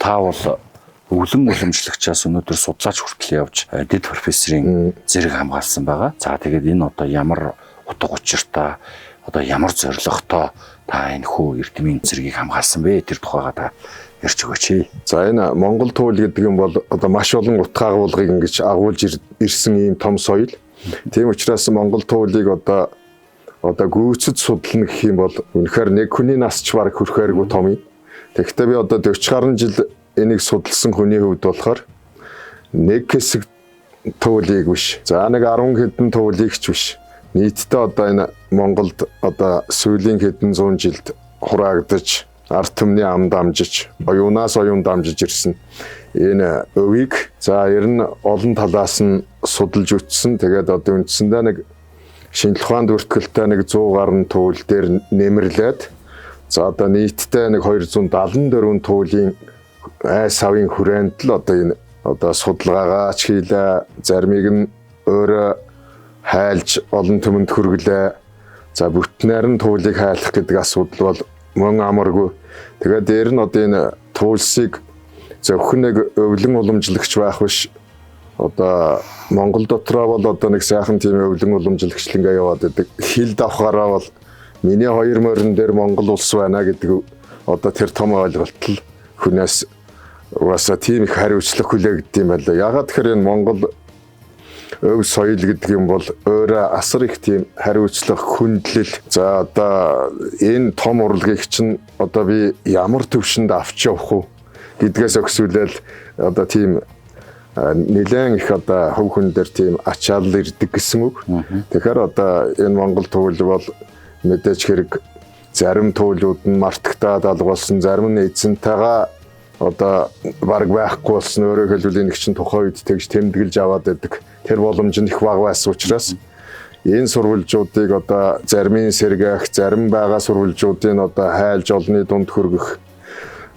та бол өвлөн уламжлагчаас өнөөдөр судлаач хүртэл явж дэд профессорын зэрэг хамгаалсан байгаа. За тэгээд энэ одоо ямар утга учиртай одоо ямар зорилготой та энэ хүү эрдмийн зэргийг хамгаалсан бэ? Тэр тухайга та ярьж өгөөч. За энэ Монгол туул гэдэг юм бол одоо маш олон утга агуулгыг ингэж агуулж ирсэн ийм том соёл. Тийм учраас Монгол туулыг одоо гүйцэд судлана гэх юм бол үнэхээр нэг хүний нас ч бараг хүрхээргүй том юм. Тэгэхдээ би одоо 40 гаруй жил энийг судалсан хүний хувьд болохоор нэг хэсэг туулийг биш. За нэг 10 хэдэн туулийг ч биш. Нийтдээ одоо энэ Монголд одоо сүүлийн хэдэн зуун жилд хураагдаж, ард түмний ам дамжиж, оюунаас оюун дамжиж ирсэн энэ өвийг за ер нь олон талаас нь судалж үтсэн. Тэгээд одоо үндсэндээ нэг шинжлэх ухаанд бүртгэлтэй нэг 100 гаруй туул дээр нэмэрлээд за одоо нийтдээ нэг 274 туулийн ай савын хүрээнд л одоо энэ одоо судалгаагаа ч хийлээ, заримыг нь өөрөө хайлж олон түмэнд хүргэлээ. За бүтнээр нь туулыг хайлах гэдэг асуудал бол мөн амаргүй. Тэгээд дээр нь одоо энэ туулсыг зөвхөн нэг өвлөн уламжлагч байх биш. Одоо Монгол дотроо бол одоо нэг сайхан тийм өвлөн уламжлагчлангаа яваад байдаг. Хил давхаараа бол миний 2 морин дээр Монгол улс байна гэдэг одоо тэр том ойлголт л хүнээс угаасаа тийм их хариуцлага хүлээгдэв юм байна. Ягаад тэгэхээр энэ Монгол өв соёл гэдэг юм бол өөрөө асар их тийм хариуцлага, хүндлэл. За одоо энэ том урлагийг чинь одоо би ямар төвшөнд авч явах уу гэдгээс өгсүүлэл одоо тийм нэлээд их одоо хөв хүн дээр тийм ачаал ирдэг гэсэн үг. Тэгэхээр одоо энэ Монгол туул бол мэдээж хэрэг зарим туулууд нь мартагтаад алгуулсан, зарим нь эзэнтэйгээ одоо бараг байхгүй болсон. Өөрөөр хэлбэл энэ чинь тухайн үед тэгж тэмдэглэж аваад байдаг. Тэр боломж нь их бага байсан учраас энэ сурвалжуудыг одоо зарим нь сэргээх, зарим байгаа сурвалжуудыг одоо хайлж олны дунд хөргөх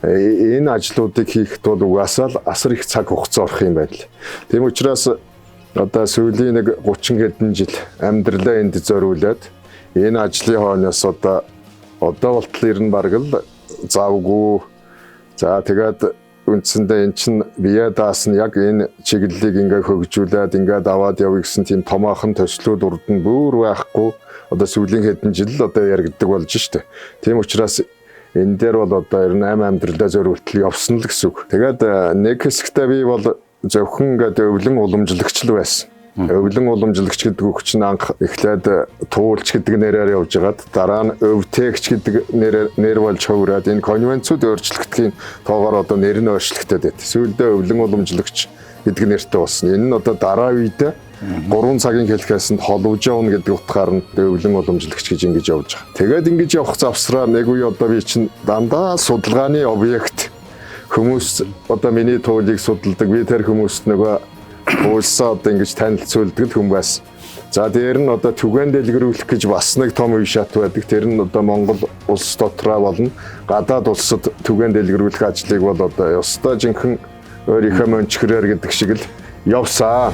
энэ ажлуудыг хийхэд бол угаасаа л асар их цаг хугацаа орох юм байна. Тийм учраас одоо сүүлийн нэг 30 хэдэн жил амьдралаа энд зориулаад энэ ажлын хойноос одоо болтол ер нь бараг л завгүй. За тэгээд үндсэндээ эн чинь бие даасан яг энэ чиглэлийг ингээ хөгжүүлээд ингээд аваад явъя гэсэн тийм томоохон төслүүд урд нь бүр байхгүй. Одоо сүүлийн хэдэн жил одоо яригддаг болж штэ. Тийм учраас энэ дээр бол одоо 98 амьдралаа зориултал явсан л гэсэн үг. Тэгээд нэг хэсэгтээ би бол зөвхөн ингээд өвлөн уламжлагч л байсан. Өвлөн уламжлагч гэдэг үг чинь анх эхлээд туулч гэдэг нэрээр явж байгаад дараа нь өвтэгч гэдэг нэр болж хөврөөд энэ конвенцүүд өөрчлөгдөхийн тоогоор одоо нэр нь өөрчлөгдөд байт. Сүүлдээ өвлөн уламжлагч гэдэг нэртэй болсон. Энэ нь одоо дараа үедээ 3 цагийн хэлхээс нь холвож явна гэдэг утгаар нь өвлөн уламжлагч гэж ингэж явж байгаа. Тэгээд ингэж явах завсраа нэг үе одоо би чинь дандаа судалгааны объект хүмүүс одоо миний туулыг судалдаг. Би тэр хүмүүст нөгөө уулсаа одоо ингэж танилцуулдаг хүн байсан. За дээр нь одоо түгээн дэлгэрүүлэх гэж бас нэг том үе шат байдаг. Тэр нь одоо Монгол улс дотроо болон гадаад улсад түгээн дэлгэрүүлэх ажлыг бол одоо ёстой жинхэнэ өөрийнхөө мөнчгөрээр гэдэг шиг л явсаа.